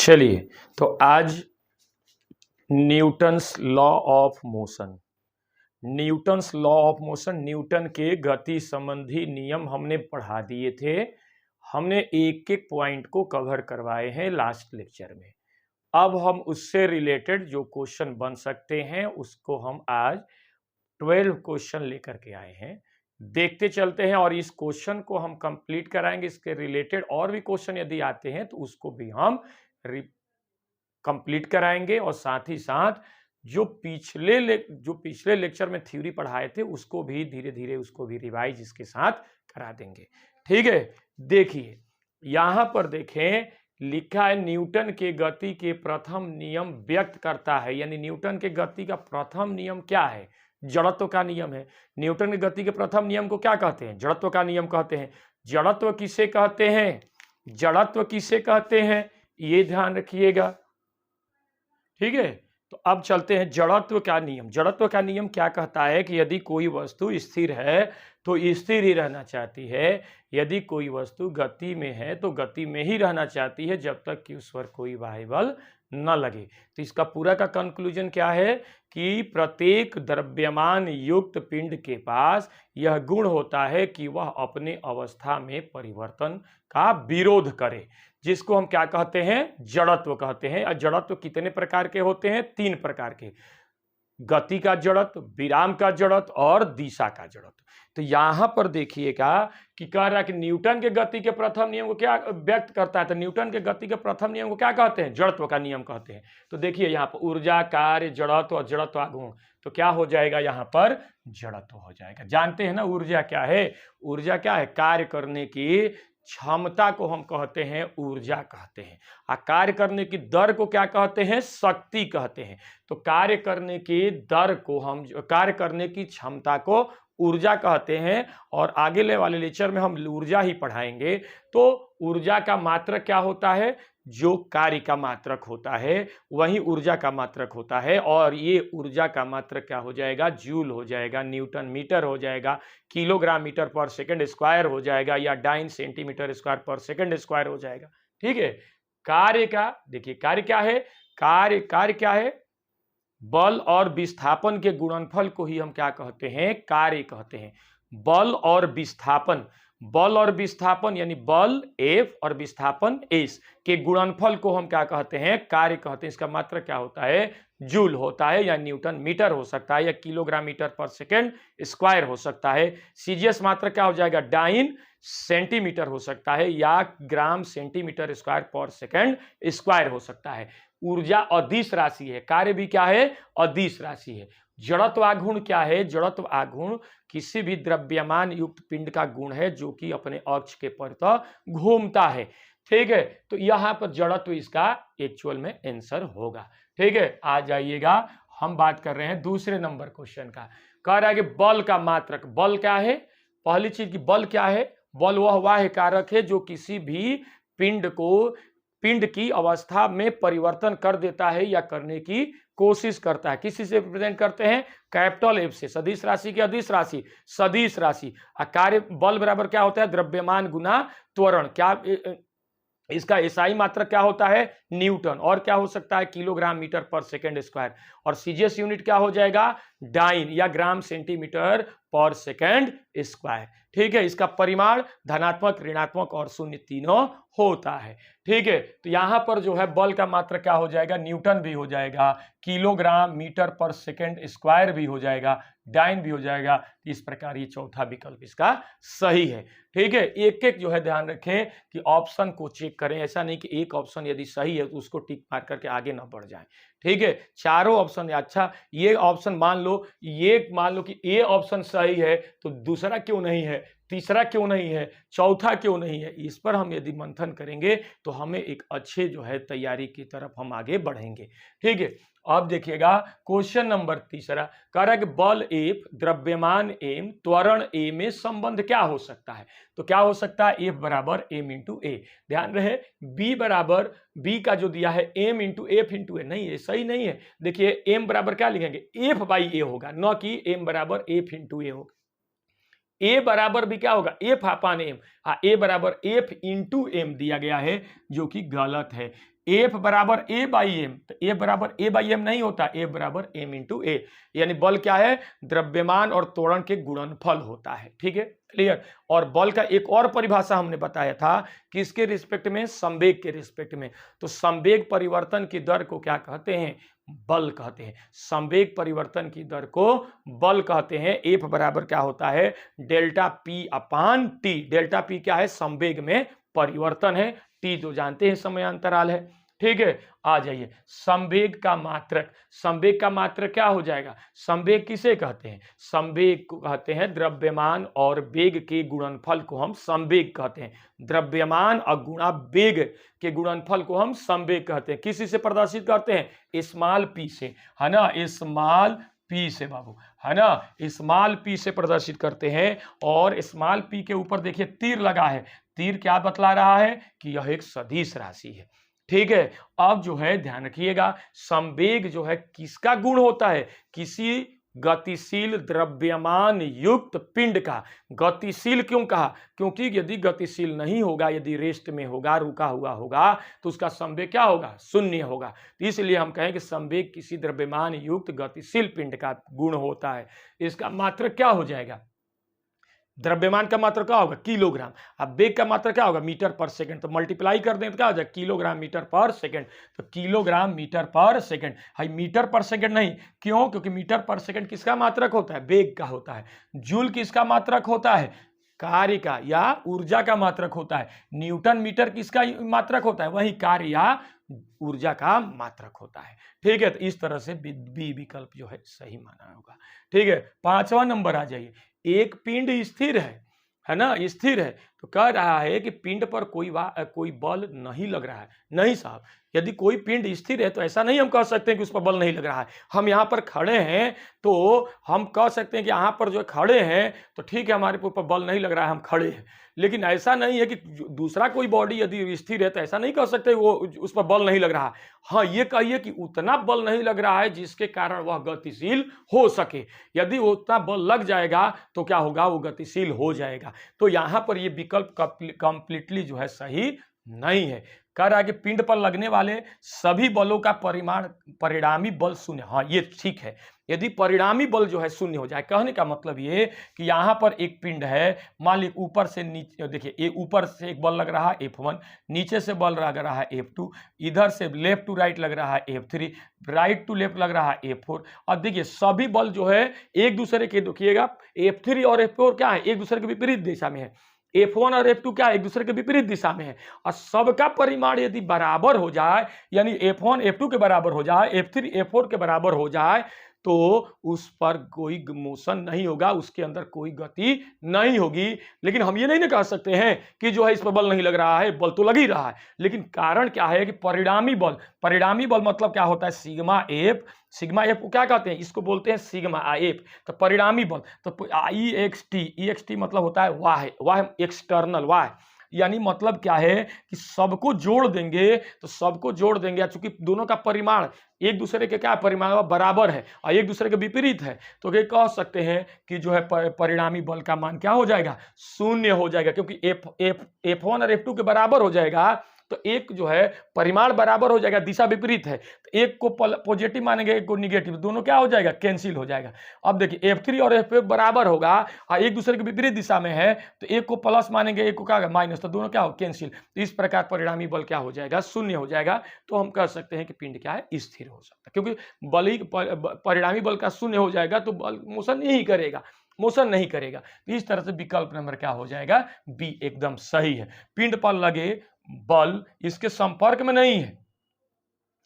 चलिए, तो आज Newton's law of motion, Newton's law of motion, Newton के गति संबंधी नियम हमने पढ़ा दिए थे। हमने एक एक पॉइंट को कवर करवाए हैं लास्ट लेक्चर में। अब हम उससे रिलेटेड जो क्वेश्चन बन सकते हैं उसको हम आज 12 क्वेश्चन लेकर के आए हैं। देखते चलते हैं और इस क्वेश्चन को हम कंप्लीट कराएंगे। इसके रिलेटेड और भी क्वेश्चन यदि आते हैं तो उसको भी हम कंप्लीट कराएंगे और साथ ही साथ जो पिछले लेक्चर में थ्योरी पढ़ाए थे उसको भी धीरे धीरे उसको भी रिवाइज इसके साथ करा देंगे। ठीक है, देखिए यहां पर देखें, लिखा है न्यूटन के गति के प्रथम नियम व्यक्त करता है। यानी न्यूटन के गति का प्रथम नियम क्या है? जड़त्व का नियम है। न्यूटन के गति के प्रथम नियम को क्या कहते हैं? जड़त्व का नियम कहते हैं। जड़त्व किसे कहते हैं? जड़त्व किसे कहते हैं ये ध्यान रखिएगा। ठीक है, तो अब चलते हैं जड़त्व का नियम। जड़त्व का नियम क्या कहता है कि यदि कोई वस्तु स्थिर है तो स्थिर ही रहना चाहती है, यदि कोई वस्तु गति में है तो गति में ही रहना चाहती है जब तक कि उस पर कोई बाह्य बल न लगे। तो इसका पूरा का कंक्लूजन क्या है कि प्रत्येक द्रव्यमान युक्त पिंड के पास यह गुण होता है कि वह अपने अवस्था में परिवर्तन का विरोध करे, जिसको हम क्या कहते हैं? जड़त्व कहते हैं। और जड़त्व कितने प्रकार के होते हैं? 3 प्रकार के। गति का जड़त्व, विराम का जड़त्व और दिशा का जड़त्व। तो यहां पर देखिएगा कि कह रहा है कि न्यूटन के गति के प्रथम नियम को क्या व्यक्त करता है? तो न्यूटन के गति के प्रथम नियम को क्या कहते हैं? जड़त्व का नियम कहते हैं। तो देखिए यहाँ पर ऊर्जा, कार्य, जड़त्व और जड़त्व आघूर्ण, तो क्या हो जाएगा? यहाँ पर जड़त्व हो जाएगा। जानते हैं ना ऊर्जा क्या है? ऊर्जा क्या है? कार्य करने की क्षमता को हम कहते हैं ऊर्जा कहते हैं। और कार्य करने की दर को क्या कहते हैं? शक्ति कहते हैं। तो कार्य करने की दर को हम, कार्य करने की क्षमता को ऊर्जा कहते हैं। और आगे ले वाले लेक्चर में हम ऊर्जा ही पढ़ाएंगे। तो ऊर्जा का मात्रक क्या होता है? जो कार्य का मात्रक होता है वही ऊर्जा का मात्रक होता है। और ये ऊर्जा का मात्रक क्या हो जाएगा? जूल हो जाएगा, न्यूटन मीटर हो जाएगा, किलोग्राम मीटर पर सेकंड स्क्वायर हो जाएगा, या डाइन सेंटीमीटर स्क्वायर पर सेकंड स्क्वायर हो जाएगा। ठीक है, कार्य का देखिए, कार्य क्या है? कार्य क्या है? बल और विस्थापन के गुणनफल को ही हम क्या कहते हैं? कार्य कहते हैं। बल और विस्थापन, बल और विस्थापन यानी बल F और विस्थापन S के गुणनफल को हम क्या कहते हैं? कार्य कहते हैं। इसका मात्रक क्या होता है? जूल होता है, या न्यूटन मीटर हो सकता है, या किलोग्राम मीटर पर सेकेंड स्क्वायर हो सकता है। सीजीएस मात्रक क्या हो जाएगा? डाइन सेंटीमीटर हो सकता है, या ग्राम सेंटीमीटर स्क्वायर पर सेकेंड स्क्वायर हो सकता है। ऊर्जा अदिश राशि है, कार्य भी क्या है? अदिश राशि है। जड़त्व आघूर्ण क्या है? जड़त्व आघूर्ण किसी भी द्रव्यमान युक्त पिंड का गुण है जो कि अपने अक्ष के परितः घूमता है। ठीक है, तो यहां पर जड़त्व इसका एक्चुअल में आंसर होगा। ठीक है, आ जाइएगा, हम बात कर रहे हैं दूसरे नंबर क्वेश्चन का। कह रहा है कि बल का मात्रक। बल क्या है? पहली चीज की बल क्या है? बल वह वाह्य कारक है जो किसी भी पिंड की अवस्था में परिवर्तन कर देता है या करने की कोशिश करता है। किसी से रिप्रेजेंट करते हैं? कैपिटल एफ से। सदिश राशि की अदिश राशि, सदिश राशि। कार्य बल बराबर क्या होता है? द्रव्यमान गुना त्वरण। क्या इसका एसआई मात्रक क्या होता है? न्यूटन। और क्या हो सकता है? किलोग्राम मीटर पर सेकेंड स्क्वायर। और सीजीएस यूनिट क्या हो जाएगा? डाइन या ग्राम सेंटीमीटर पर सेकेंड स्क्वायर। ठीक है, इसका परिमाण धनात्मक, ऋणात्मक और शून्य तीनों होता है। ठीक है, तो यहां पर जो है बल का मात्रक क्या हो जाएगा? न्यूटन भी हो जाएगा, किलोग्राम मीटर पर सेकेंड स्क्वायर भी हो जाएगा, डाइन भी हो जाएगा। इस प्रकार ये चौथा विकल्प इसका सही है। ठीक है, एक एक जो है ध्यान रखें कि ऑप्शन को चेक करें। ऐसा नहीं कि एक ऑप्शन यदि सही है तो उसको टिक मार करके आगे ना बढ़ जाए। ठीक है, चारों ऑप्शन, अच्छा ये ऑप्शन मान लो कि ए ऑप्शन सही है तो दूसरा क्यों नहीं है, तीसरा क्यों नहीं है, चौथा क्यों नहीं है? इस पर हम यदि मंथन करेंगे तो हमें एक अच्छे जो है तैयारी की तरफ हम आगे बढ़ेंगे। ठीक है, अब देखिएगा क्वेश्चन नंबर तीसरा। कह रहा है कि बल F, द्रव्यमान M, त्वरण A में संबंध क्या हो सकता है? तो क्या हो सकता है? F बराबर M इंटू A। ध्यान रहे, B का जो दिया है M into F into A, नहीं है, सही नहीं है। देखिए M बराबर क्या लिखेंगे? F बाई A होगा, न कि M बराबर F इंटू A होगा। ए बराबर भी क्या होगा? एफ अपान एम। ए बराबर एफ इंटू एम दिया गया है जो कि गलत है। एफ बराबर ए बाई एम, तो एफ बराबर ए बाई एम नहीं होता, एफ बराबर एम इंटू ए, यानी बल क्या है, द्रव्यमान और त्वरण के गुणनफल होता है। ठीक है, क्लियर। और बल का एक और परिभाषा हमने बताया था, किसके रिस्पेक्ट में, संवेग के रिस्पेक्ट में। तो संवेग परिवर्तन की दर को क्या कहते हैं, बल कहते हैं। संवेग परिवर्तन की दर को बल कहते हैं। एफ बराबर क्या होता है, डेल्टा पी अपान टी। डेल्टा पी क्या है, संवेग में परिवर्तन है, टी तो जानते हैं समयांतराल है। ठीक है, आ जाइए, संवेग का मात्रक। संवेग का मात्रक क्या हो जाएगा, संवेग किसे कहते हैं, संवेग को कहते हैं द्रव्यमान और वेग के गुणनफल को हम संवेग कहते हैं। द्रव्यमान और गुणा वेग के गुणनफल को हम संवेग कहते हैं। किसी से प्रदर्शित करते हैं, स्मॉल पी से, है ना, स्मॉल पी से बाबू, है ना, स्मॉल पी से प्रदर्शित करते हैं। और स्मॉल पी के ऊपर देखिए तीर लगा है, तीर क्या बतला रहा है कि यह एक सदिश राशि है। ठीक है, अब जो है ध्यान रखिएगा, संवेग जो है किसका गुण होता है, किसी गतिशील द्रव्यमान युक्त पिंड का। गतिशील क्यों कहा, क्योंकि यदि गतिशील नहीं होगा, यदि रेस्ट में होगा, रुका हुआ होगा, तो उसका संवेग क्या होगा, शून्य होगा। तो इसलिए हम कहें कि संवेग किसी द्रव्यमान युक्त गतिशील पिंड का गुण होता है। इसका मात्रक क्या हो जाएगा, द्रव्यमान का मात्रक क्या होगा, किलोग्राम। अब वेग का मात्रक क्या होगा, मीटर पर सेकंड। तो मल्टीप्लाई कर दें तो क्या हो जाएगा, किलोग्राम मीटर पर सेकंड। तो किलोग्राम मीटर पर सेकंड, हाई मीटर पर सेकंड नहीं, क्यों, क्योंकि मीटर पर सेकंड किसका मात्रक होता है, वेग का होता है। जूल किसका मात्रक होता है, कार्य का या ऊर्जा का मात्रक होता है। न्यूटन मीटर किसका मात्रक होता है, वही कार्य या ऊर्जा का मात्रक होता है। ठीक है, तो इस तरह से बी विकल्प जो है सही माना होगा। ठीक है, 5वां नंबर आ जाइए, एक पिंड स्थिर है ना, स्थिर है, तो कह रहा है कि पिंड पर कोई बल नहीं लग रहा है। नहीं साहब, यदि कोई पिंड स्थिर है तो ऐसा नहीं हम कह सकते हैं कि उस पर बल नहीं लग रहा है। हम यहाँ पर खड़े हैं तो हम कह सकते हैं कि यहाँ पर जो खड़े हैं तो ठीक है, हमारे ऊपर बल नहीं लग रहा है, हम खड़े हैं। लेकिन ऐसा नहीं है कि दूसरा कोई बॉडी यदि स्थिर है तो ऐसा नहीं कह सकते वो उस पर बल नहीं लग रहा। हाँ, ये कहिए कि उतना बल नहीं लग रहा है जिसके कारण वह गतिशील हो सके। यदि उतना बल लग जाएगा तो क्या होगा, वो गतिशील हो जाएगा। तो यहाँ पर ये विकल्प कंप्लीटली जो है सही नहीं है। कह रहा है कि पिंड पर लगने वाले सभी बलों का परिणामी बल शून्य। हाँ, ये ठीक है, यदि परिणामी बल जो है शून्य हो जाए। कहने का मतलब ये कि यहाँ पर एक पिंड है, मान लीजिए ऊपर से नीचे, देखिए ऊपर से एक बल लग रहा है F1, नीचे से बल लग रहा है F2, इधर से लेफ्ट टू राइट लग रहा है F3, राइट टू लेफ्ट लग रहा है F4। अब देखिए सभी बल जो है एक दूसरे के, देखिएगा F3 और F4 क्या है, एक दूसरे के विपरीत दिशा में है। F1 और F2 क्या है, एक दूसरे के विपरीत दिशा में है। और सबका परिमाण यदि बराबर हो जाए, यानी F1 F2 के बराबर हो जाए, F3 F4 के बराबर हो जाए, तो उस पर कोई मोशन नहीं होगा, उसके अंदर कोई गति नहीं होगी। लेकिन हम ये नहीं ना कह सकते हैं कि जो है इस पर बल नहीं लग रहा है, बल तो लग ही रहा है। लेकिन कारण क्या है कि परिणामी बल मतलब क्या होता है, सिग्मा एफ। सिग्मा एफ को क्या कहते हैं, इसको बोलते हैं सिग्मा एफ। तो परिणामी बल, तो ई एक्स टी मतलब होता है वाह एक्सटर्नल वाह, यानी मतलब क्या है कि सबको जोड़ देंगे, तो सबको जोड़ देंगे, चूंकि दोनों का परिमाण एक दूसरे के क्या परिमाण बराबर है और एक दूसरे के विपरीत है, तो ये कह सकते हैं कि जो है परिणामी बल का मान क्या हो जाएगा, शून्य हो जाएगा। क्योंकि F1 और F2 के बराबर हो जाएगा, तो एक जो है परिमाण बराबर हो जाएगा, दिशा विपरीत है, तो एक को पॉजिटिव मानेंगे, एक को निगेटिव, दोनों क्या हो जाएगा, कैंसिल हो जाएगा। अब देखिए F3 और F4 बराबर होगा और एक दूसरे के विपरीत दिशा में है, तो एक को प्लस मानेंगे, एक को क्या माइनस, तो दोनों क्या हो, कैंसिल। तो इस प्रकार परिणामी बल क्या हो जाएगा, शून्य हो जाएगा। तो हम कह सकते हैं कि पिंड क्या है, स्थिर हो सकता है, क्योंकि परिणामी बल का शून्य हो जाएगा तो बल मोशन नहीं करेगा। इस तरह से विकल्प नंबर क्या हो जाएगा, बी एकदम सही है। पिंड पर लगे बल इसके संपर्क में नहीं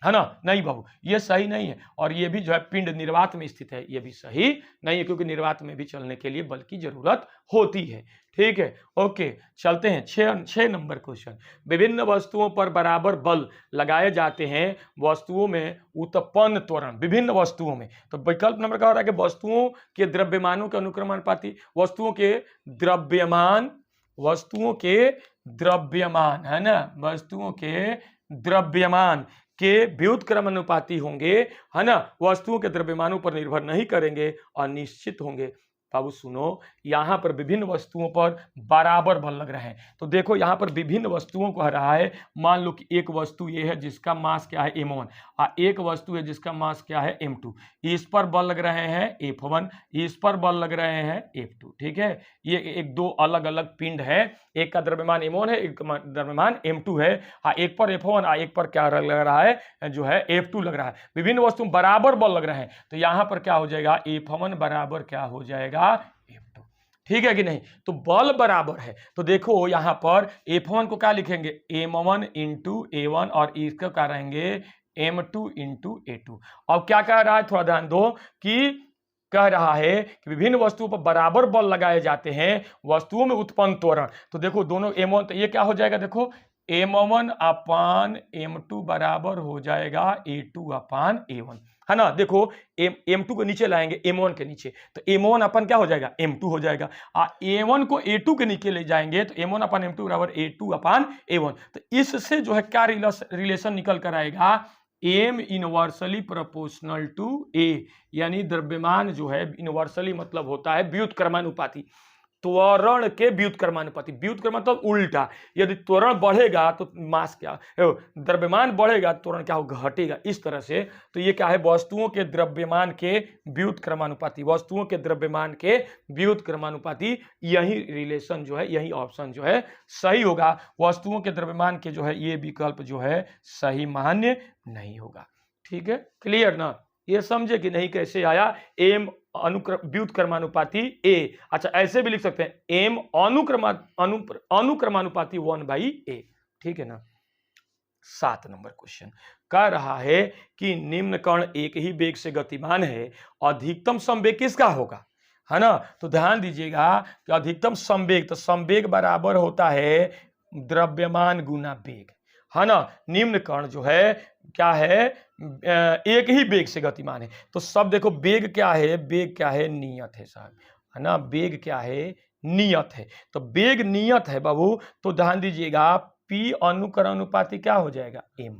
है ना, नहीं बाबू, ये सही नहीं है। और ये भी जो है पिंड निर्वात में स्थित है, ये भी सही नहीं है, क्योंकि निर्वात में भी चलने के लिए बल की जरूरत होती है। ठीक है, ओके, चलते हैं 6 नंबर क्वेश्चन। विभिन्न वस्तुओं पर बराबर बल लगाए जाते हैं, वस्तुओं में उत्पन्न त्वरण विभिन्न वस्तुओं में। तो विकल्प नंबर क्या हो रहा है कि वस्तुओं के द्रव्यमानों के अनुक्रमानुपाती, वस्तुओं के द्रव्यमान है ना, वस्तुओं के द्रव्यमान के व्युत्क्रमानुपाती होंगे, है ना, वस्तुओं के द्रव्यमानों पर निर्भर नहीं करेंगे और निश्चित होंगे। बाबू सुनो, यहाँ पर विभिन्न वस्तुओं पर बराबर बल लग रहे हैं। तो देखो यहाँ पर विभिन्न वस्तुओं को रहा है, मान लो कि एक वस्तु ये है जिसका मास क्या है m1 और एक वस्तु है जिसका मास क्या है m2। इस पर बल लग रहे हैं F1, इस पर बल लग रहे हैं F2। ठीक है, ये एक दो अलग अलग पिंड है, एक का द्रव्यमान m1 है, एक का द्रव्यमान m2 है। एक पर F1 और एक पर क्या लग रहा है, जो है F2 लग रहा है। विभिन्न वस्तु बराबर बल लग रहे हैं, तो यहां पर क्या हो जाएगा, F1 बराबर क्या हो जाएगा, F2। ठीक है कि नहीं? तो बल बराबर है, तो देखो यहां पर F1 को क्या लिखेंगे, m1 इंटू A1 और इसका क्या रहेंगे, m2 इंटू A2। अब क्या कह रहा है, थोड़ा ध्यान दो कि कह रहा है कि विभिन्न वस्तुओं पर बराबर बल लगाए जाते हैं, वस्तुओं में उत्पन्न त्वरण। तो देखो दोनों m1, तो ये क्या हो जाएगा, देखो m1 अपान m2 बराबर हो जाएगा a2 अपान a1, है ना। देखो m2 को नीचे लाएंगे m1 के नीचे, तो m1 अपन क्या हो जाएगा, m2 हो जाएगा। a1 को a2 के नीचे ले जाएंगे तो m1 अपान m2 बराबर a2 अपान a1। तो इससे जो है क्या रिलेशन निकल कर आएगा, एम इनवर्सली प्रोपोर्शनल टू ए, यानी द्रव्यमान जो है इनवर्सली मतलब होता है व्युत्क्रमानुपाती, त्वरण के व्युत्क्रमानुपाती। व्युत्क्रम मतलब उल्टा, यदि त्वरण बढ़ेगा तो मास क्या, द्रव्यमान बढ़ेगा, त्वरण क्या होगा, घटेगा, इस तरह से। तो ये क्या है, वस्तुओं के द्रव्यमान के व्युत्क्रमानुपाती, वस्तुओं के द्रव्यमान के व्युत्क्रमानुपाती। यही रिलेशन जो है, यही ऑप्शन जो है सही होगा। वस्तुओं के द्रव्यमान के जो है ये विकल्प जो है सही मान्य नहीं होगा। ठीक है, क्लियर ना, ये समझे कि नहीं कैसे आया, एम व्युत्क्रमानुपाती ए। अच्छा ऐसे भी लिख सकते हैं, एम अनुक्रमानुपाती 1/a। ठीक है ना। 7 नंबर क्वेश्चन कह रहा है कि निम्न कण एक ही वेग से गतिमान है, अधिकतम संवेग किसका होगा, है ना। तो ध्यान दीजिएगा कि अधिकतम संवेग, तो संवेग बराबर होता है द्रव्यमान गुना वेग, है ना। निम्न कण जो है क्या है, एक ही वेग से गतिमान है। तो सब देखो वेग क्या है, वेग क्या है, नियत है साहब, है ना। वेग क्या है, नियत है। तो वेग नियत है बाबू, तो ध्यान दीजिएगा P अनुक्रमानुपाती क्या हो जाएगा, m।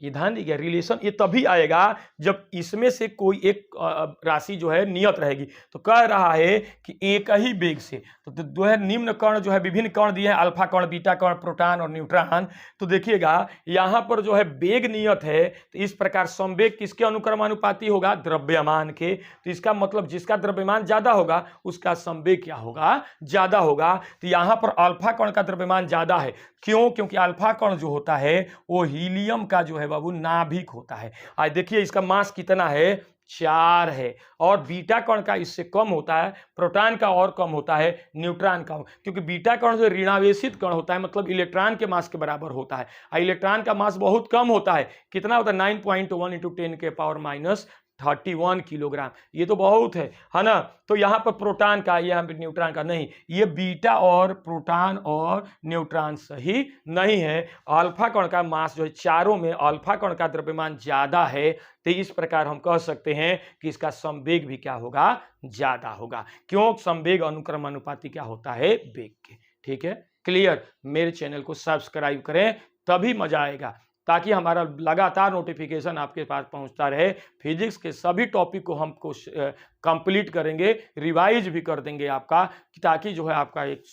ये ध्यान दीजिएगा, रिलेशन ये तभी आएगा जब इसमें से कोई एक राशि जो है नियत रहेगी। तो कह रहा है कि एक ही वेग से, तो जो है निम्न कण जो है, विभिन्न कण दिए हैं, अल्फा कण, बीटा कण, प्रोटॉन और न्यूट्रॉन। तो देखिएगा यहाँ पर जो है वेग नियत है, तो इस प्रकार संवेग किसके अनुक्रमानुपाती होगा, द्रव्यमान के। तो इसका मतलब जिसका द्रव्यमान ज्यादा होगा उसका संवेग क्या होगा, ज्यादा होगा। तो यहाँ पर अल्फा कण का द्रव्यमान ज्यादा है, क्यों, क्योंकि अल्फा कण जो होता है वो हीलियम का जो है बाबू नाभिक होता है। आज देखिए इसका मास कितना है, 4 है, और बीटा कण का इससे कम होता है, प्रोटॉन का और कम होता है, न्यूट्रॉन का, क्योंकि बीटा कण जो ऋणावेशित कण होता है, मतलब इलेक्ट्रॉन के मास के बराबर होता है, और इलेक्ट्रॉन का मास बहुत कम होता है। कितना होता है, 9.1 × 10⁻³ किलोग्राम। ये तो बहुत है ना। तो यहाँ पर प्रोटॉन का, यहाँ पर न्यूट्रॉन का नहीं, ये बीटा और प्रोटॉन और न्यूट्रॉन सही नहीं है। अल्फा कण का मास जो है, चारों में अल्फा कण का द्रव्यमान ज्यादा है, तो इस प्रकार हम कह सकते हैं कि इसका संवेग भी क्या होगा, ज्यादा होगा। क्यों, संवेग अनुक्रमानुपाती क्या होता है, वेग के। ठीक है, क्लियर। मेरे चैनल को सब्सक्राइब करें, तभी मजा आएगा, ताकि हमारा लगातार नोटिफिकेशन आपके पास पहुंचता रहे। फिजिक्स के सभी टॉपिक को हम कंप्लीट करेंगे, रिवाइज भी कर देंगे आपका, ताकि जो है आपका एक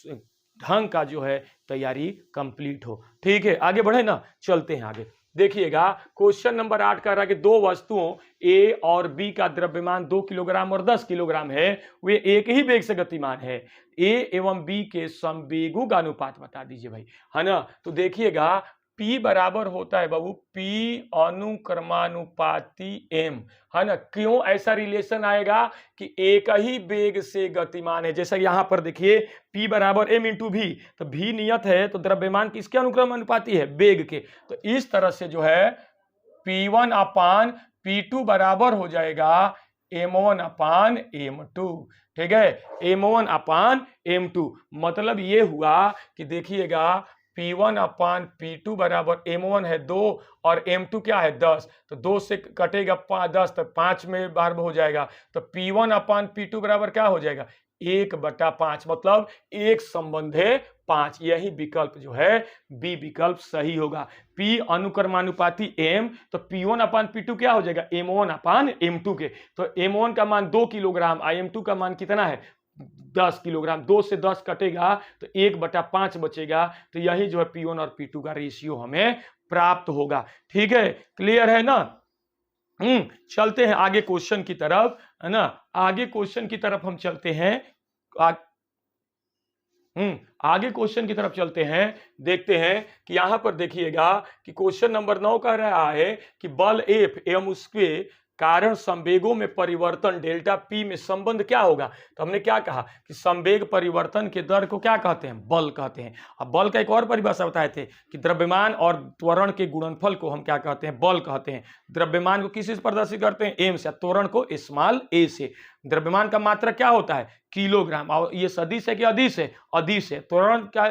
ढंग का जो है तैयारी कंप्लीट हो। ठीक है, आगे बढ़े ना, चलते हैं आगे। देखिएगा क्वेश्चन नंबर 8 कह रहा है कि दो वस्तुओं ए और बी का द्रव्यमान 2 किलोग्राम और 10 किलोग्राम है, वे एक ही वेग से गतिमान है। ए एवं बी के संवेगों का अनुपात बता दीजिए भाई, है ना। तो देखिएगा P बराबर होता है बाबू P अनुक्रमानुपाती m, है ना। क्यों ऐसा रिलेशन आएगा कि एक ही वेग से गतिमान है, जैसा यहाँ पर देखिए P बराबर m इंटू भी, तो भी नियत है, तो द्रव्यमान किसके अनुक्रमानुपाती है, वेग के। तो इस तरह से जो है P1 अपान P2 बराबर हो जाएगा m1 अपान m2। ठीक है, m1 अपान m2, मतलब ये हुआ कि देखिएगा P1 अपान P2 बराबर m1 है 2 और m2 क्या है 10, तो 2 से कटेगा 10, तो 5 में बार हो जाएगा। तो P1 अपान P2 बराबर क्या हो जाएगा, 1/5 मतलब 1/5, यही विकल्प जो है बी विकल्प सही होगा। P अनुक्रमानुपाती M, तो P1/P2 क्या हो जाएगा, M1/M2 के, तो M1 का मान 2 किलोग्राम, M2 का मान कितना है 10 किलोग्राम, 2 से 10 कटेगा तो 1/5 बचेगा, तो यही जो है P1 और P2 का रेशियो हमें प्राप्त होगा। ठीक है, क्लियर है ना। चलते हैं आगे क्वेश्चन की तरफ, है ना, आगे क्वेश्चन की तरफ हम चलते हैं। आगे क्वेश्चन की तरफ चलते हैं, देखते हैं कि यहां पर देखिएगा कि क्वेश्चन नंबर 9 कह रहा है कि बल F एवं उसके कारण संवेगों में परिवर्तन डेल्टा P में संबंध क्या होगा। तो हमने क्या कहा कि संवेग परिवर्तन के दर को क्या कहते हैं, बल कहते हैं। अब बल का एक और परिभाषा बताए थे कि द्रव्यमान और त्वरण के गुणनफल को हम क्या कहते हैं, बल कहते हैं। द्रव्यमान को किस से प्रदर्शित करते हैं, m से, त्वरण को स्मॉल a से। द्रव्यमान का मात्रा क्या होता है, किलोग्राम, और ये सदिश है कि अदिश है, अदिश है। त्वरण क्या,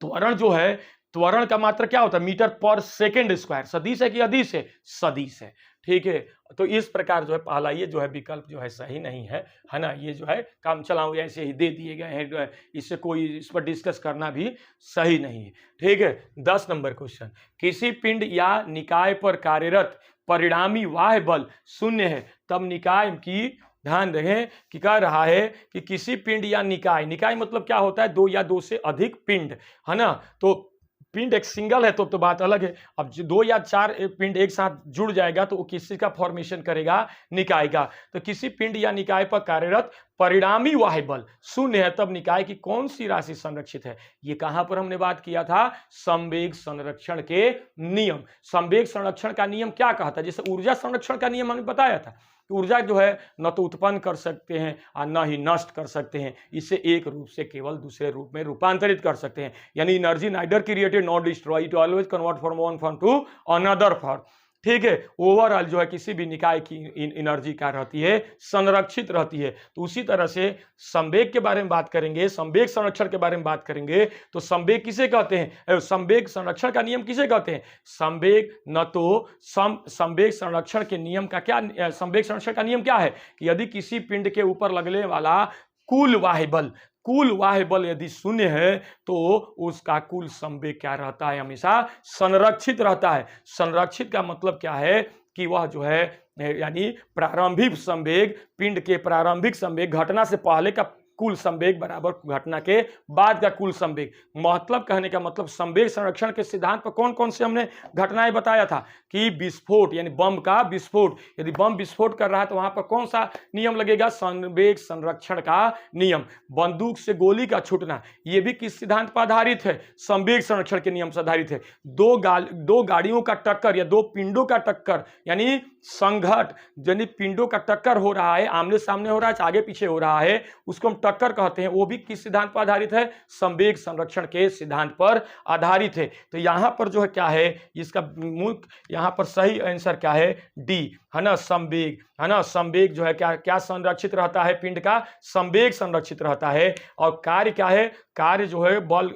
त्वरण जो है, त्वरण का मात्रा क्या होता है, मीटर पर सेकंड स्क्वायर। सदिश है कि अदिश है, सदिश है। ठीक है, तो इस प्रकार जो है पहला ये जो है विकल्प जो है सही नहीं है, है ना, ये जो है काम चलाओ ऐसे ही दे दिए गए हैं, इससे कोई इस पर डिस्कस करना भी सही नहीं है। ठीक है, 10 नंबर क्वेश्चन, किसी पिंड या निकाय पर कार्यरत परिणामी बाह्य बल शून्य है तब निकाय की, ध्यान रखें कि कह रहा है कि किसी पिंड या निकाय, निकाय मतलब क्या होता है, 2 या 2 से अधिक पिंड, है ना, तो पिंड एक सिंगल है तो बात अलग है। अब 2 या 4 पिंड एक साथ जुड़ जाएगा तो वो किसी का फॉर्मेशन करेगा, निकाय का। तो किसी पिंड या निकाय पर कार्यरत परिणामी बाह्य बल शून्य है तब निकाय की कौन सी राशि संरक्षित है। ये कहां पर हमने बात किया था, संवेग संरक्षण के नियम। संवेग संरक्षण का नियम क्या कहता है, जैसे ऊर्जा संरक्षण का नियम हमने बताया था, ऊर्जा जो है न तो उत्पन्न कर सकते हैं और न ही नष्ट कर सकते हैं, इसे एक रूप से केवल दूसरे रूप में रूपांतरित कर सकते हैं। यानी energy neither created not destroy, it always convert from one form to another form. ठीक है, ओवरऑल जो है किसी भी निकाय की एनर्जी क्या रहती है, संरक्षित रहती है। तो उसी तरह से संवेग के बारे में बात करेंगे, संवेग संरक्षण के बारे में बात करेंगे, तो संवेग किसे कहते हैं, संवेग संरक्षण का नियम किसे कहते हैं, संवेग न तो संवेग संरक्षण के नियम का क्या, संवेग संरक्षण का नियम क्या है कि यदि किसी पिंड के ऊपर लगने वाला कुल बाह्य बल यदि शून्य है तो उसका कुल संवेग क्या रहता है, हमेशा संरक्षित रहता है। संरक्षित का मतलब क्या है कि वह जो है यानी प्रारंभिक संवेग, पिंड के प्रारंभिक संवेग घटना से पहले का कुल संवेग बराबर घटना के बाद का कुल संवेग। मतलब कहने का मतलब संवेग संरक्षण के सिद्धांत पर कौन कौन से हमने घटनाएं बताया था कि विस्फोट यानी बम का विस्फोट, यदि बम विस्फोट कर रहा है तो वहां पर कौन सा नियम लगेगा, संवेग संरक्षण का नियम। बंदूक से गोली का छूटना, यह भी किस सिद्धांत पर आधारित है, संवेग संरक्षण के नियम से आधारित है। दो गाड़ियों का टक्कर या दो पिंडों का टक्कर यानी संघट, यानी पिंडों का टक्कर हो रहा है, आमने सामने हो रहा है, आगे पीछे हो रहा है, उसको हम टक्कर कहते हैं, वो भी किस सिद्धांत पर आधारित है, संवेग संरक्षण के सिद्धांत पर आधारित है। तो यहां पर जो है क्या है, इसका मुख्य यहां पर सही आंसर क्या है, डी, है ना, संवेग, है ना। संवेग जो है क्या क्या संरक्षित रहता है, पिंड का संवेग संरक्षित रहता है। और कार्य क्या है, कार्य जो है बल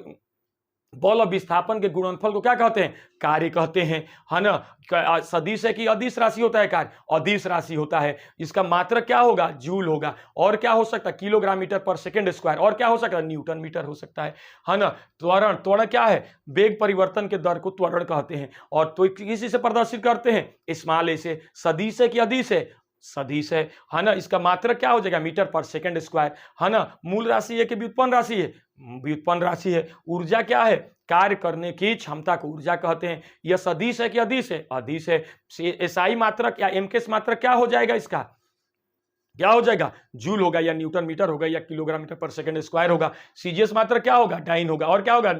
और विस्थापन के गुणनफल को क्या कहते हैं, कार्य कहते हैं, है ना। सदिश है कि अदिश राशि होता है, कार्य अदिश राशि होता है। इसका मात्रक क्या होगा, जूल होगा, और क्या हो सकता है, किलोग्राम मीटर पर सेकंड स्क्वायर, और क्या हो सकता है, न्यूटन मीटर हो सकता है ना। त्वरण क्या है, वेग परिवर्तन के दर को त्वरण कहते हैं, और तो किसी से प्रदर्शित करते हैं, स्मॉल ए से। सदिश है कि अदिश है, सदिश है ना। इसका मात्रक क्या हो जाएगा, मीटर पर सेकंड स्क्वायर, है ना। मूल राशि है कि व्युत्पन्न राशि है, व्युत्पन्न राशि है। ऊर्जा क्या है, कार्य करने की क्षमता को ऊर्जा कहते हैं। यह सदिश है कि अदिश है, अदिश है। एसआई मात्रक या एमकेएस मात्रक क्या हो जाएगा, इसका क्या हो जाएगा, जूल होगा या न्यूटन मीटर होगा या किलोग्राम मीटर पर सेकंड स्क्वायर होगा। सीजीएस मात्रक क्या होगा, डाइन होगा, और क्या होगा,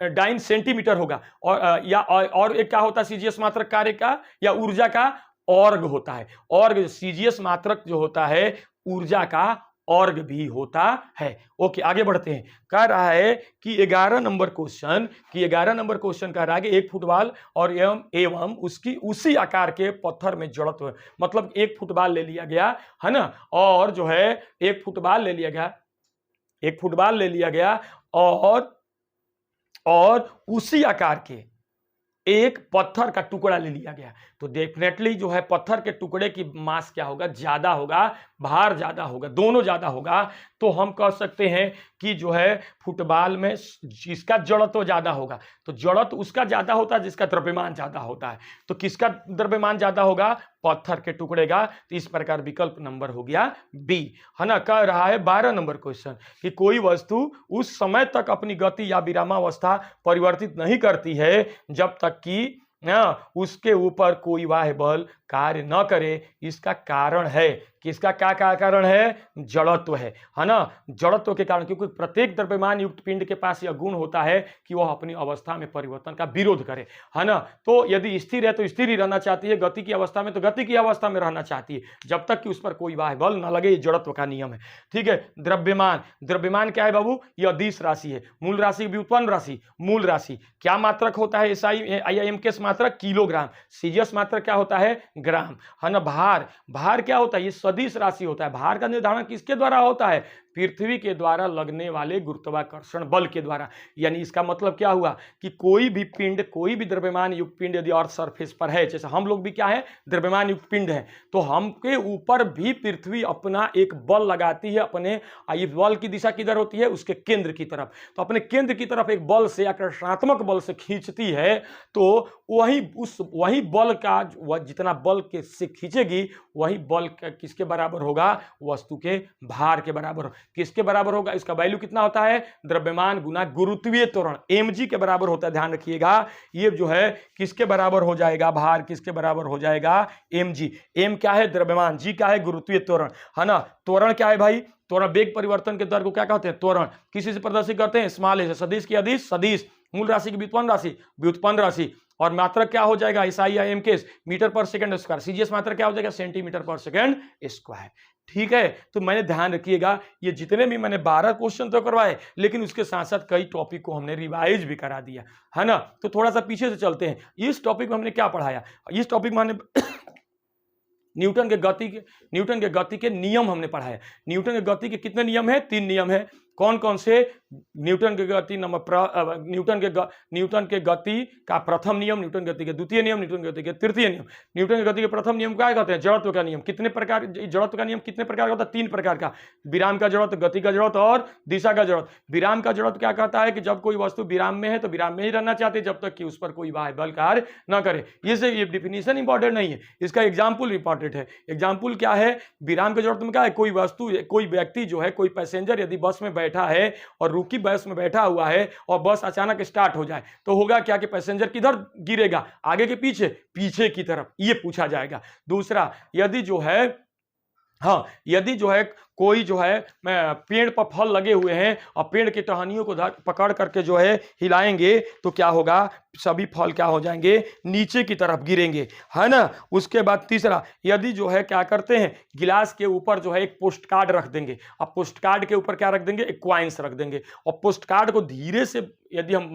डाइन सेंटीमीटर होगा। और एक क्या होता है सीजीएस मात्रक, कार्य का या ऊर्जा का ऑर्ग होता है। और सीजीएस मात्रक जो होता है ऊर्जा का ऑर्ग भी होता है। ओके, आगे बढ़ते हैं। कह रहा है कि 11 नंबर क्वेश्चन कह रहा है कि एक फुटबॉल और एवं उसकी उसी आकार के पत्थर में जड़त्व, मतलब एक फुटबॉल ले लिया गया, है ना, और जो है एक फुटबॉल ले लिया गया और उसी आकार के एक पत्थर का टुकड़ा ले लिया गया, तो डेफिनेटली जो है पत्थर के टुकड़े की मास क्या होगा, ज्यादा होगा, भार ज्यादा होगा, दोनों ज्यादा होगा। तो हम कह सकते हैं कि जो है फुटबॉल में जिसका जड़त्व ज्यादा होगा, तो जड़त्व उसका ज्यादा होता है जिसका द्रव्यमान ज्यादा होता है। तो किसका द्रव्यमान ज्यादा होगा, पत्थर के टुकड़े का। तो इस प्रकार विकल्प नंबर हो गया बी, है ना। कह रहा है 12 नंबर क्वेश्चन कि कोई वस्तु उस समय तक अपनी गति या विरामावस्था परिवर्तित नहीं करती है जब तक कि उसके ऊपर कोई बाह्य बल कार्य न करे। इसका कारण है, किसका क्या कारण है, जड़त्व है ना। जड़त्व के कारण, क्योंकि प्रत्येक द्रव्यमान युक्त पिंड के पास यह गुण होता है कि वह अपनी अवस्था में परिवर्तन का विरोध करे, है ना। तो यदि स्थिर है तो स्थिर ही रहना चाहती है, गति की अवस्था में तो गति की अवस्था में रहना चाहती है, जब तक कि उस पर कोई बाह्य बल न लगे। ये जड़त्व का नियम है, ठीक है। द्रव्यमान, द्रव्यमान क्या है बाबू, यह अदिश राशि है। मूल राशि, व्युत्पन्न राशि, मूल राशि क्या मात्रक होता है, SI के मात्रक किलोग्राम, सीजीएस मात्रक क्या होता है, ग्राम, है ना। भार, भार क्या होता है, ये सदिश राशि होता है। भार का निर्धारण किसके द्वारा होता है, पृथ्वी के द्वारा लगने वाले गुरुत्वाकर्षण बल के द्वारा। यानी इसका मतलब क्या हुआ कि कोई भी पिंड, कोई भी द्रव्यमान युक्त पिंड यदि अर्थ सरफेस पर है, जैसे हम लोग भी क्या है, द्रव्यमान युक्त पिंड है, तो हमके ऊपर भी पृथ्वी अपना एक बल लगाती है। अपने इस बल की दिशा किधर होती है, उसके केंद्र की तरफ। तो अपने केंद्र की तरफ एक बल से, आकर्षणात्मक बल से खींचती है, तो वही बल का वह जितना बल के से खींचेगी, वही बल किसके बराबर होगा, वस्तु के भार के बराबर। किसके बराबर होगा, इसका वैल्यू कितना होता है, द्रव्यमान गुना गुरुत्वीय त्वरण, mg के बराबर होता है। ध्यान रखिएगा, ये जो है किसके बराबर हो जाएगा, भार किसके बराबर हो जाएगा, mg। m क्या है, द्रव्यमान, g क्या है, गुरुत्वीय त्वरण, है ना। त्वरण क्या है भाई, त्वरण वेग परिवर्तन के दर को क्या कहते हैं, त्वरण। किसी से प्रदर्शित करते हैं, स्मॉल ए, सदिश की अदिश, सदिश, मूल राशि की व्युत्पन्न राशि, व्युत्पन्न राशि, और मात्रक क्या हो जाएगा, SI या M के मीटर पर सेकंड स्क्वायर, सीजीएस मात्रक क्या हो जाएगा, सेंटीमीटर पर सेकंड स्क्वायर, ठीक है। तो मैंने ध्यान रखिएगा, ये जितने भी मैंने 12 क्वेश्चन तो करवाए, लेकिन उसके साथ साथ कई टॉपिक को हमने रिवाइज भी करा दिया, है ना। तो थोड़ा सा पीछे से चलते हैं, इस टॉपिक में हमने क्या पढ़ाया, इस टॉपिक में हमने न्यूटन के गति के नियम हमने पढ़ाया। न्यूटन के गति के कितने नियम है, 3 नियम है। कौन कौन से, न्यूटन के गति न्यूटन के गति का प्रथम नियम, न्यूटन गति के द्वितीय नियम, न्यूटन गति के तृतीय नियम। न्यूटन के गति के प्रथम नियम क्या कहते हैं, जड़त्व का नियम। कितने प्रकार, जड़त्व का नियम कितने प्रकार का होता है, 3 प्रकार का, विराम का जड़त्व, गति का जड़त्व और दिशा का जड़त्व। विराम का जड़त्व क्या कहता है कि जब कोई वस्तु विराम में है तो विराम में ही रहना चाहती है, जब तक कि उस पर कोई बाह्य बल कार्य न करे। ये डिफिनीशन इंपॉर्टेंट नहीं है, इसका एग्जाम्पल इंपॉर्टेंट है। एग्जाम्पल क्या है, विराम के जड़त्व में क्या है, कोई वस्तु, कोई व्यक्ति जो है, कोई पैसेंजर यदि बस में बैठा है और रुकी बस में बैठा हुआ है और बस अचानक स्टार्ट हो जाए, तो होगा क्या कि पैसेंजर किधर गिरेगा, आगे के पीछे, पीछे की तरफ, ये पूछा जाएगा। दूसरा, यदि जो है कोई जो है पेड़ पर फल लगे हुए हैं और पेड़ के टहनियों को पकड़ करके जो है हिलाएंगे, तो क्या होगा, सभी फल क्या हो जाएंगे, नीचे की तरफ गिरेंगे, है ना। उसके बाद तीसरा, यदि जो है क्या करते हैं, गिलास के ऊपर जो है एक पोस्ट कार्ड रख देंगे, और पोस्ट कार्ड के ऊपर क्या रख देंगे, एक क्वाइंस रख देंगे, और पोस्ट कार्ड को धीरे से यदि हम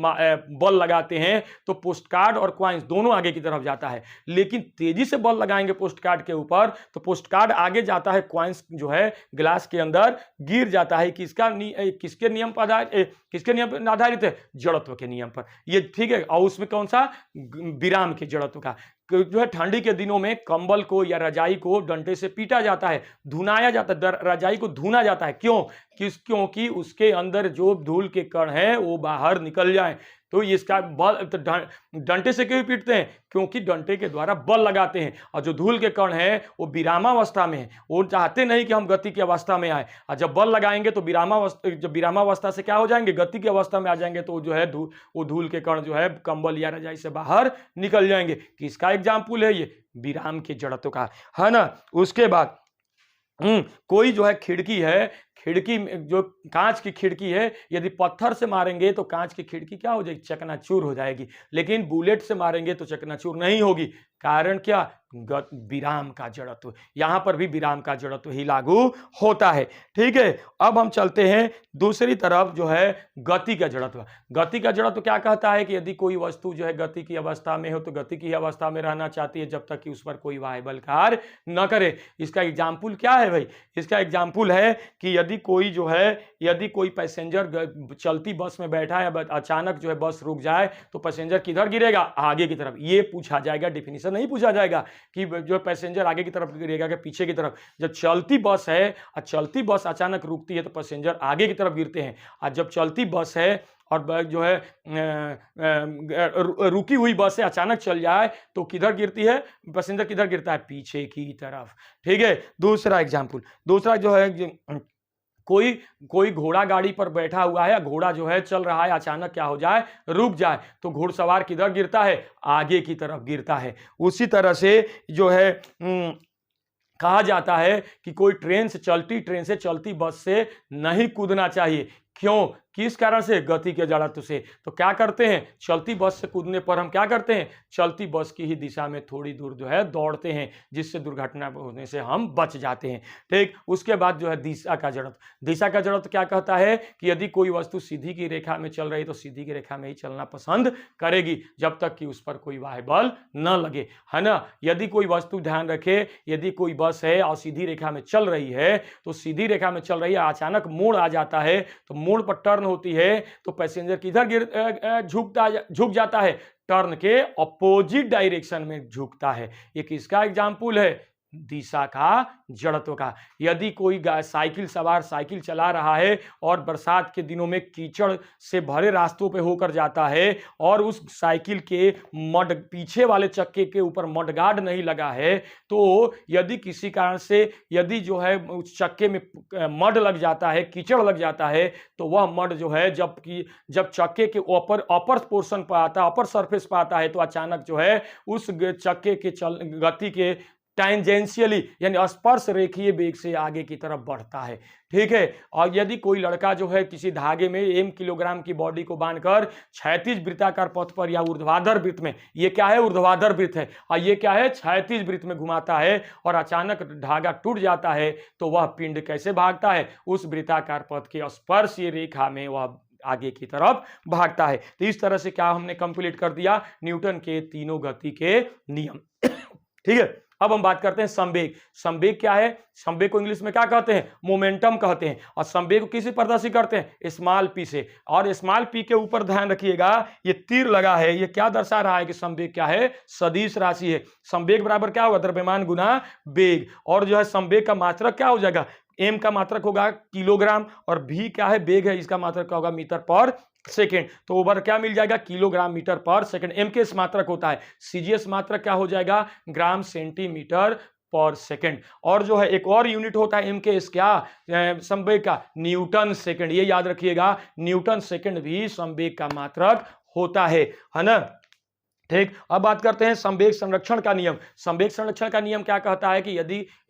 बल लगाते हैं तो पोस्ट कार्ड और क्वाइंस दोनों आगे की तरफ जाता है। लेकिन तेजी से बल लगाएंगे पोस्ट कार्ड के ऊपर तो पोस्ट कार्ड आगे जाता है, क्वाइंस जो है गिलास के अंदर गिर जाता है। किसके नियम पर आधारित है, जड़त्व के नियम पर, ये ठीक है। और उसमें कौन सा, विराम के जड़त्व का। जो है ठंडी के दिनों में कंबल को या रजाई को डंडे से पीटा जाता है, धुनाया जाता है, रजाई को धुना जाता है, क्योंकि उसके अंदर जो धूल के कण हैं वो बाहर निकल जाए। तो इसका बल, तो डंडे से क्यों पीटते हैं, क्योंकि डंडे के द्वारा बल लगाते हैं, और जो धूल के कण हैं वो विरामावस्था में है, वो चाहते नहीं कि हम गति की अवस्था में आए, और जब बल लगाएंगे तो विरामावस्था से क्या हो जाएंगे, गति की अवस्था में आ जाएंगे, तो जो है वो धूल के कण जो है कंबल या रजाई से बाहर निकल जाएंगे। किसका एग्जाम्पल है ये, विराम के जड़त्व का, है ना। उसके बाद कोई जो है खिड़की जो कांच की खिड़की है, यदि पत्थर से मारेंगे तो कांच की खिड़की क्या हो जाएगी, चकनाचूर हो जाएगी, लेकिन बुलेट से मारेंगे तो चकनाचूर नहीं होगी। कारण क्या, विराम का जड़त्व, यहां पर भी विराम का जड़त्व ही लागू होता है। ठीक है, अब हम चलते हैं दूसरी तरफ, जो है गति का जड़त्व। गति का जड़त्व क्या कहता है कि यदि कोई वस्तु जो है गति की अवस्था में हो तो गति की अवस्था में रहना चाहती है जब तक कि उस पर कोई वायुबल कार्य न करे। इसका एग्जाम्पल क्या है भाई, इसका एग्जाम्पल है कि यदि कोई जो है, यदि कोई पैसेंजर चलती बस में बैठा है, अचानक जो है बस रुक जाए तो पैसेंजर किधर गिरेगा, आगे की तरफ। ये पूछा जाएगा, डेफिनेशन नहीं पूछा जाएगा कि जो पैसेंजर आगे की तरफ गिरेगा कि पीछे की तरफ। जब चलती बस है और चलती बस अचानक रुकती है तो पैसेंजर आगे की तरफ गिरते हैं, और जब चलती बस है और जो है रुकी हुई बस है अचानक चल जाए तो किधर गिरती है, पैसेंजर किधर गिरता है, पीछे की तरफ। ठीक है, दूसरा एग्जाम्पल, दूसरा जो है कोई घोड़ा गाड़ी पर बैठा हुआ है, घोड़ा जो है चल रहा है, अचानक क्या हो जाए, रुक जाए तो घुड़सवार किधर गिरता है, आगे की तरफ गिरता है। उसी तरह से जो है कहा जाता है कि कोई ट्रेन से चलती बस से नहीं कूदना चाहिए। क्यों, किस कारण से, गति के जड़त्व से। तो क्या करते हैं, चलती बस से कूदने पर हम क्या करते हैं, चलती बस की ही दिशा में थोड़ी दूर जो है दौड़ते हैं, जिससे दुर्घटना होने से हम बच जाते हैं। ठीक, उसके बाद जो है दिशा का जड़त्व। दिशा का जड़त्व क्या कहता है कि यदि कोई वस्तु सीधी की रेखा में चल रही तो सीधी की रेखा में ही चलना पसंद करेगी जब तक कि उस पर कोई वाह्य बल न लगे, है ना। यदि कोई वस्तु, ध्यान रखे, यदि कोई बस है और सीधी रेखा में चल रही है तो सीधी रेखा में चल रही है, अचानक मोड़ आ जाता है तो मोड़ पर टर्न होती है तो पैसेंजर किधर झुक जाता है, टर्न के अपोजिट डायरेक्शन में झुकता है। ये किसका एग्जाम्पल है, दिशा का जड़त्व का। यदि कोई साइकिल सवार साइकिल चला रहा है और बरसात के दिनों में कीचड़ से भरे रास्तों पे होकर जाता है और उस साइकिल के मड, पीछे वाले चक्के के ऊपर मडगार्ड नहीं लगा है, तो यदि किसी कारण से यदि जो है उस चक्के में मड लग जाता है, कीचड़ लग जाता है, तो वह मड जो है जब चक्के के अपर पोर्शन पर आता है, अपर सरफेस पर आता है, तो अचानक जो है उस चक्के के गति के टैंजेंशियली यानी स्पर्श रेखीय वेग से आगे की तरफ बढ़ता है। ठीक है, और यदि कोई लड़का जो है किसी धागे में m किलोग्राम की बॉडी को बांधकर क्षैतिज वृत्ताकार पथ पर या ऊर्ध्वाधर वृत्त में, ये क्या है, ऊर्ध्वाधर वृत्त है, और ये क्या है, क्षैतिज वृत्त में घुमाता है, और अचानक धागा टूट जाता है, तो वह पिंड कैसे भागता है, उस वृत्ताकार पथ के स्पर्शीय रेखा में वह आगे की तरफ भागता है। तो इस तरह से क्या हमने कंप्लीट कर दिया, न्यूटन के तीनों गति के नियम। ठीक है, अब हम बात करते हैं संवेग। संवेग क्या है, संवेग को इंग्लिश में क्या कहते हैं, मोमेंटम कहते हैं, और संवेग को किसी प्रदर्शित करते हैं, स्मॉल पी से। और स्मॉल पी के ऊपर ध्यान रखिएगा, ये तीर लगा है, ये क्या दर्शा रहा है कि संवेग क्या है, सदिश राशि है। संवेग बराबर क्या होगा, द्रव्यमान गुना वेग, और जो है संवेग का मात्रक क्या हो जाएगा, m का मात्रक होगा किलोग्राम, और v क्या है, वेग है, इसका मात्रक क्या होगा, मीटर पर सेकेंड। तो ओवर क्या मिल जाएगा, किलोग्राम मीटर पर सेकेंड। एम के मात्रक होता है, सीजीएस मात्रक क्या हो जाएगा, ग्राम सेंटीमीटर पर सेकेंड। और जो है एक और यूनिट होता है एम के एस, क्या, संवेग का, न्यूटन सेकेंड। ये याद रखिएगा, न्यूटन सेकेंड भी संवेग का मात्रक होता है ना। ठीक, अब बात करते हैं संवेग संरक्षण का नियम। संवेग संरक्षण का नियम क्या कहता है कि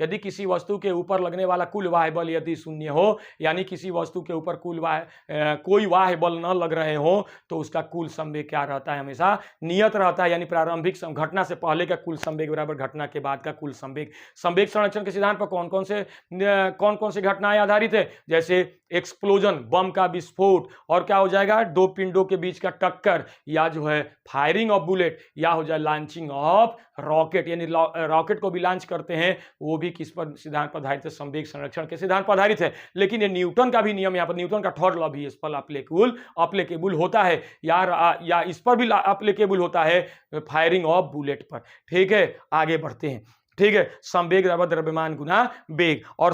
यदि किसी वस्तु के ऊपर लगने वाला कुल वाह्य बल यदि शून्य हो, यानी किसी वस्तु के ऊपर कोई वाह्य बल न लग रहे हो, तो उसका कुल संवेग क्या रहता है, हमेशा नियत रहता है, यानी प्रारंभिक घटना से पहले का कुल संवेग बराबर घटना के बाद का कुल संवेग। संवेग संरक्षण के सिद्धांत पर कौन कौन से घटनाएं आधारित है, जैसे एक्सप्लोजन, बम का विस्फोट, और क्या हो जाएगा, दो पिंडों के बीच का टक्कर, या जो है फायरिंग ऑफ बुलेट, या हो जाए लॉन्चिंग ऑफ रॉकेट, यानी रॉकेट को भी लॉन्च करते हैं, वो भी किस पर सिद्धांत पर आधारित है, संवेग संरक्षण के सिद्धांत पर आधारित है। लेकिन ये न्यूटन का भी नियम, यहाँ पर न्यूटन का थर्ड लॉ भी इस पर अप्लीकेबल होता है, या इस पर भी अप्लीकेबल होता है, फायरिंग ऑफ बुलेट पर। ठीक है, आगे बढ़ते हैं। ठीक है, संवेग बराबर द्रव्यमान गुना वेग। और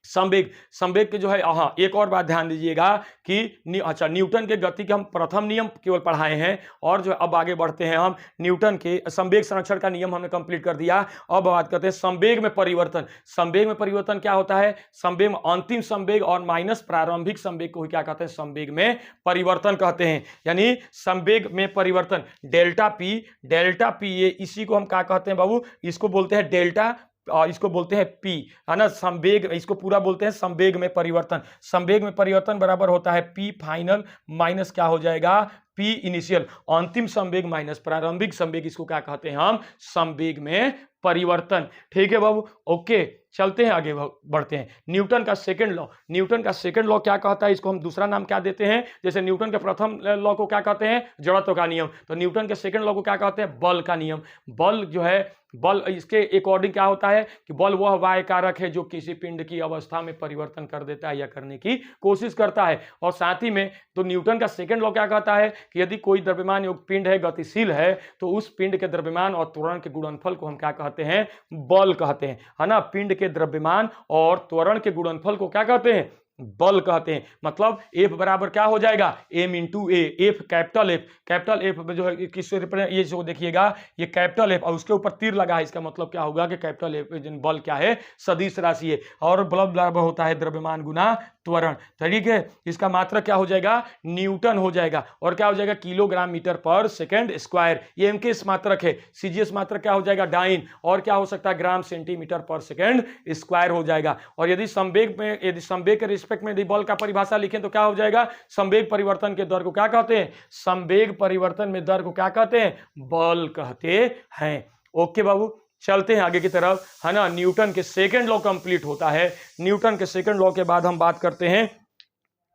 संवेग के जो है, हाँ एक और बात ध्यान दीजिएगा कि अच्छा, न्यूटन के गति के हम प्रथम नियम केवल पढ़ाए हैं, और जो अब आगे बढ़ते हैं हम न्यूटन के संवेग संरक्षण का नियम हमने कंप्लीट कर दिया। अब बात करते हैं संवेग में परिवर्तन। संवेग में परिवर्तन क्या होता है, संवेग में अंतिम संवेग और माइनस प्रारंभिक संवेग को क्या कहते हैं, संवेग में परिवर्तन कहते हैं। यानी संवेग में परिवर्तन डेल्टा पी, ये इसी को हम क्या कहते हैं बाबू, इसको बोलते हैं डेल्टा, और इसको बोलते हैं पी, है ना। संवेग, इसको पूरा बोलते हैं संवेग में परिवर्तन। संवेग में परिवर्तन बराबर होता है पी फाइनल माइनस क्या हो जाएगा, पी इनिशियल अंतिम संवेग माइनस प्रारंभिक संवेग, इसको क्या कहते हैं हम, संवेग में परिवर्तन। ठीक है बाबू, ओके चलते हैं आगे बढ़ते हैं। न्यूटन का सेकंड लॉ, न्यूटन का सेकंड लॉ क्या कहता है, इसको हम दूसरा नाम क्या देते हैं, जैसे न्यूटन के प्रथम लॉ को क्या कहते हैं, जड़त्व का नियम, तो न्यूटन के सेकंड लॉ को क्या कहते हैं, बल का नियम। बल जो है, बल इसके अकॉर्डिंग क्या होता है कि बल वह बाह्य कारक है जो किसी पिंड की अवस्था में परिवर्तन कर देता है या करने की कोशिश करता है। और साथ ही में तो न्यूटन का सेकंड लॉ क्या कहता है कि यदि कोई द्रव्यमान युक्त पिंड है, गतिशील है, तो उस पिंड के द्रव्यमान और त्वरण के गुणनफल को हम क्या कहते हैं, बल कहते हैं, है ना। पिंड के द्रव्यमान और त्वरण के गुणनफल को क्या कहते हैं, बल कहते हैं। मतलब F बराबर क्या हो जाएगा, m इंटू ए, एफ कैपिटल एफ जो है किससे रिप्रेजेंट, ये जो देखिएगा ये कैपिटल एफ और उसके ऊपर तीर लगा है, इसका मतलब क्या होगा कि कैपिटल एफ बल क्या है, सदिश राशि है, और बल बराबर होता है द्रव्यमान गुना त्वरण। ठीक है, इसका मात्रक क्या हो जाएगा, न्यूटन हो जाएगा, और क्या हो जाएगा, किलोग्राम मीटर पर सेकेंड स्क्वायर। ये एम के मात्रक है, सीजीएस मात्रक क्या हो जाएगा, डाइन, और क्या हो सकता है, ग्राम सेंटीमीटर पर सेकेंड स्क्वायर हो जाएगा। और यदि संवेग में, यदि संवेग के रिस्पेक्ट में यदि बल का परिभाषा लिखें तो क्या हो जाएगा, संवेग परिवर्तन के दर को क्या कहते हैं, संवेग परिवर्तन में दर को क्या कहते हैं, बल कहते हैं। ओके बाबू, चलते हैं आगे की तरफ, है ना। न्यूटन के सेकंड लॉ कंप्लीट होता है। न्यूटन के सेकंड लॉ के बाद हम बात करते हैं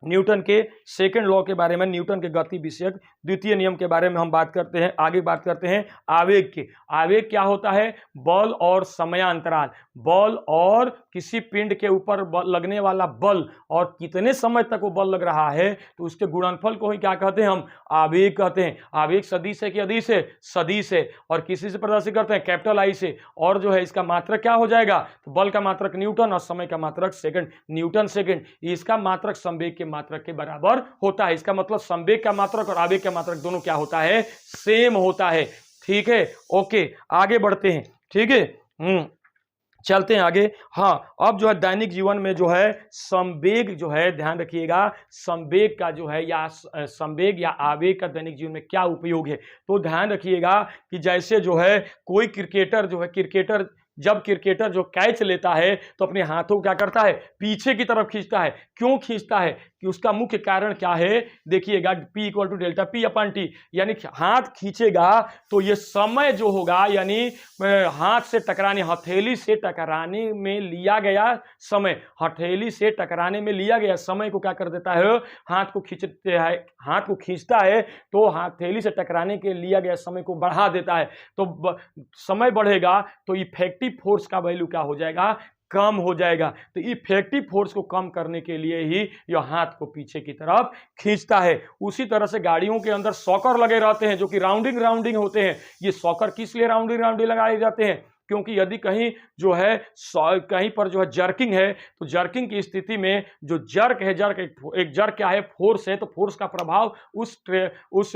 न्यूटन के सेकंड लॉ के बारे में, न्यूटन के गति विषयक द्वितीय नियम के बारे में हम बात करते हैं। आगे बात करते हैं आवेग के। आवेग क्या होता है, बल और समयांतराल, बल और किसी पिंड के ऊपर लगने वाला बल और कितने समय तक वो बल लग रहा है, तो उसके गुणनफल को ही क्या कहते हैं, हम आवेग कहते हैं। आवेग सदिश है कि अदिश है, सदिश है, और किसी से प्रदर्शित करते हैं, कैपिटल आई से, और जो है इसका मात्रक क्या हो जाएगा, तो बल का मात्रक न्यूटन और समय का मात्रक सेकंड, न्यूटन सेकंड। इसका मात्रक संवेग के मात्रक के बराबर होता है। इसका मतलब संवेग का मात्रक और आवेग का मात्रक दोनों क्या होता है, सेम होता है। ठीक है, ओके आगे बढ़ते हैं। ठीक है, चलते हैं आगे। हाँ, अब जो है दैनिक जीवन में जो है संवेग जो है, ध्यान रखिएगा, संवेग का जो है या संवेग या आवेग का दैनिक जीवन में क्या उपयोग है, तो ध्यान रखिएगा कि जैसे जो है कोई क्रिकेटर जो है, क्रिकेटर जब क्रिकेटर जो कैच लेता है तो अपने हाथों को क्या करता है, पीछे की तरफ खींचता है। क्यों खींचता है, कि उसका मुख्य कारण क्या है, देखिएगा P equal to delta P upon T, यानी हाथ खींचेगा तो ये समय जो होगा, यानी हाथ से टकराने, हथेली से टकराने में लिया गया समय, हथेली से टकराने में लिया गया समय को क्या कर देता है, हाथ को खींचते है, हाथ को खींचता है तो हथेली से टकराने के लिया गया समय को बढ़ा देता है। तो समय बढ़ेगा तो इफेक्टिव फोर्स का वैल्यू क्या हो जाएगा, कम हो जाएगा। तो इफेक्टिव फोर्स को कम करने के लिए ही यह हाथ को पीछे की तरफ खींचता है। उसी तरह से गाड़ियों के अंदर सॉकर लगे रहते हैं जो कि राउंडिंग होते हैं। ये सॉकर किस लिए राउंडिंग लगाए जाते हैं, क्योंकि यदि कहीं जो है कहीं पर जो है जर्किंग है, तो जर्किंग की स्थिति में जो जर्क है, एक जर्क क्या है, फोर्स है, तो फोर्स का प्रभाव उस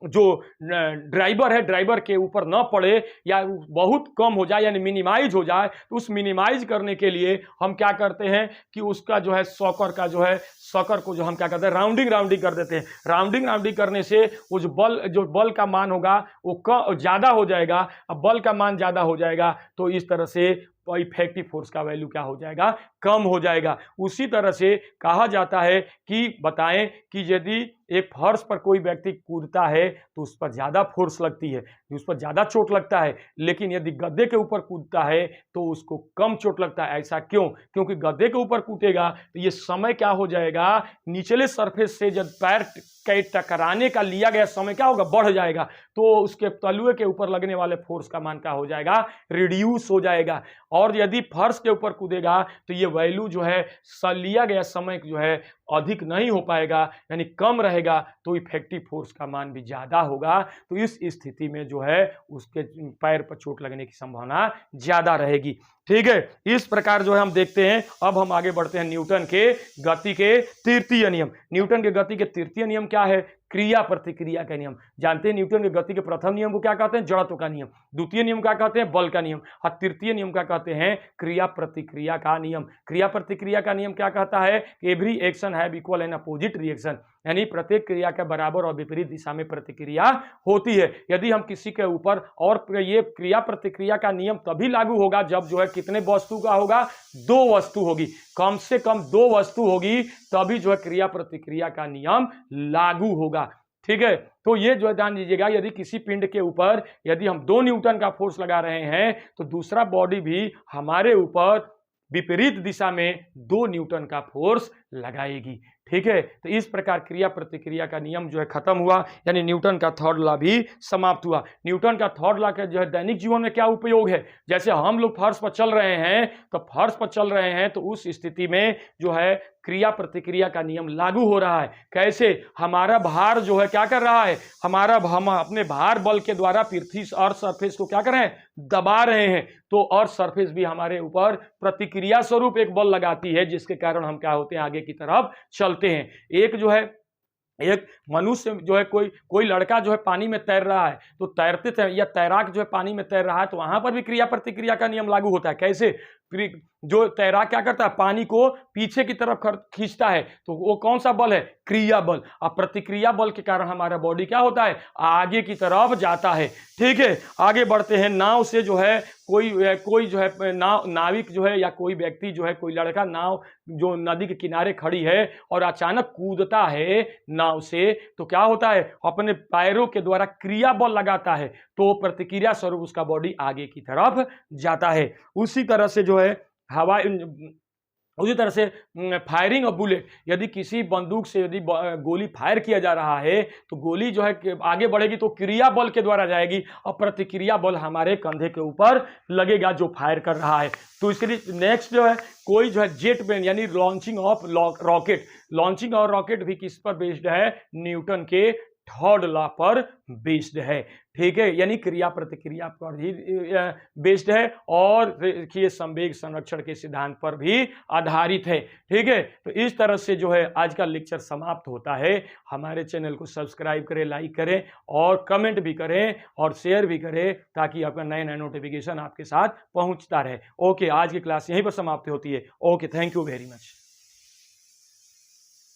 जो ड्राइवर है, ड्राइवर के ऊपर न पड़े या बहुत कम हो जाए, यानी मिनिमाइज हो जाए। तो उस मिनिमाइज करने के लिए हम क्या करते हैं कि उसका जो है सॉकर का जो है, सॉकर को जो हम क्या करते हैं, राउंडिंग कर देते हैं। राउंडिंग करने से वो जो बल का मान होगा वो ज़्यादा हो जाएगा। अब बल का मान ज़्यादा हो जाएगा तो इस तरह से इफेक्टिव फोर्स का वैल्यू क्या हो जाएगा, कम हो जाएगा। उसी तरह से कहा जाता है कि बताएं कि यदि एक फर्श पर कोई व्यक्ति कूदता है तो उस पर ज़्यादा फोर्स लगती है, उस पर ज़्यादा चोट लगता है, लेकिन यदि गद्दे के ऊपर कूदता है तो उसको कम चोट लगता है। ऐसा क्यों, क्योंकि गद्दे के ऊपर कूदेगा तो ये समय क्या हो जाएगा, निचले सरफेस से जब पैर के टकराने का लिया गया समय क्या होगा, बढ़ जाएगा, तो उसके तलुए के ऊपर लगने वाले फोर्स का मान क्या हो जाएगा, रिड्यूस हो जाएगा। और यदि फर्श के ऊपर कूदेगा तो ये वैल्यू जो है लिया गया समय जो है अधिक नहीं हो पाएगा, यानी कम रहेगा, तो इफेक्टिव फोर्स का मान भी ज़्यादा होगा। तो इस स्थिति में जो है उसके पैर पर चोट लगने की संभावना ज़्यादा रहेगी। ठीक है, इस प्रकार जो है हम देखते हैं। अब हम आगे बढ़ते हैं न्यूटन के गति के तृतीय नियम। न्यूटन के गति के तृतीय नियम क्या है, क्रिया प्रतिक्रिया का नियम। जानते हैं न्यूटन के गति के प्रथम नियम को क्या कहते हैं, जड़त्व का नियम। द्वितीय नियम क्या कहते हैं, बल का नियम। और तृतीय नियम क्या कहते हैं, क्रिया प्रतिक्रिया का नियम। क्रिया प्रतिक्रिया का नियम क्या कहता है, every action have equal and opposite reaction, यानी प्रत्येक क्रिया के बराबर और विपरीत दिशा में प्रतिक्रिया होती है। यदि हम किसी के ऊपर, और ये क्रिया प्रतिक्रिया का नियम तभी लागू होगा जब जो है कितने वस्तु का होगा, दो वस्तु होगी, कम से कम दो वस्तु होगी, तभी जो है क्रिया प्रतिक्रिया का नियम लागू होगा। ठीक है, तो ये जो है ध्यान दीजिएगा, यदि किसी पिंड के ऊपर यदि हम 2 न्यूटन का फोर्स लगा रहे हैं तो दूसरा बॉडी भी हमारे ऊपर विपरीत दिशा में 2 न्यूटन का फोर्स लगाएगी। ठीक है, तो इस प्रकार क्रिया प्रतिक्रिया का नियम जो है खत्म हुआ, यानी न्यूटन का थर्ड लॉ भी समाप्त हुआ। न्यूटन का थर्ड लॉ का जो है दैनिक जीवन में क्या उपयोग है, जैसे हम लोग फर्श पर चल रहे हैं, तो फर्श पर चल रहे हैं तो उस स्थिति में जो है क्रिया प्रतिक्रिया का नियम लागू हो रहा है। कैसे, हमारा भार जो है क्या कर रहा है, हम अपने भार बल के द्वारा पृथ्वी अर्थ सरफेस को क्या कर रहे हैं, दबा रहे हैं, तो अर्थ सरफेस भी हमारे ऊपर प्रतिक्रिया स्वरूप एक बल लगाती है, जिसके कारण हम क्या होते हैं, आगे की तरफ चलते हैं। एक मनुष्य जो है, कोई लड़का जो है पानी में तैर रहा है, तो तैरते या तैराक जो है पानी में तैर रहा है, तो वहां पर भी क्रिया प्रतिक्रिया का नियम लागू होता है। कैसे, जो तैराक क्या करता है, पानी को पीछे की तरफ खींचता है, तो वो कौन सा बल है, क्रिया बल। अब प्रतिक्रिया बल के कारण हमारा बॉडी क्या होता है, आगे की तरफ जाता है। ठीक है, आगे बढ़ते हैं। नाव से जो है कोई जो है नाविक जो है या कोई व्यक्ति जो है, कोई लड़का नाव जो नदी के किनारे खड़ी है और अचानक कूदता है नाव से, तो क्या होता है, अपने पैरों के द्वारा क्रिया बल लगाता है, तो प्रतिक्रिया स्वरूप उसका बॉडी आगे की तरफ जाता है। उसी तरह से जो है उसी तरह से फायरिंग ऑफ बुलेट, यदि किसी बंदूक से यदि गोली फायर किया जा रहा है, तो गोली जो है आगे बढ़ेगी तो क्रिया बल के द्वारा जाएगी और प्रतिक्रिया बल हमारे कंधे के ऊपर लगेगा जो फायर कर रहा है। तो इसके लिए नेक्स्ट जो है, कोई जो है जेट प्लेन यानी लॉन्चिंग ऑफ रॉकेट, लॉन्चिंग और रॉकेट भी किस पर बेस्ड है, न्यूटन के थर्ड लॉ पर बेस्ड है। ठीक है, यानी क्रिया प्रतिक्रिया पर ही बेस्ड है और रेखीय संवेग संरक्षण के सिद्धांत पर भी आधारित है। ठीक है, तो इस तरह से जो है आज का लेक्चर समाप्त होता है। हमारे चैनल को सब्सक्राइब करें, लाइक करें और कमेंट भी करें और शेयर भी करें, ताकि आपका नए नए नोटिफिकेशन आपके साथ पहुंचता रहे। ओके, आज की क्लास यहीं पर समाप्त होती है। Okay, thank you very much.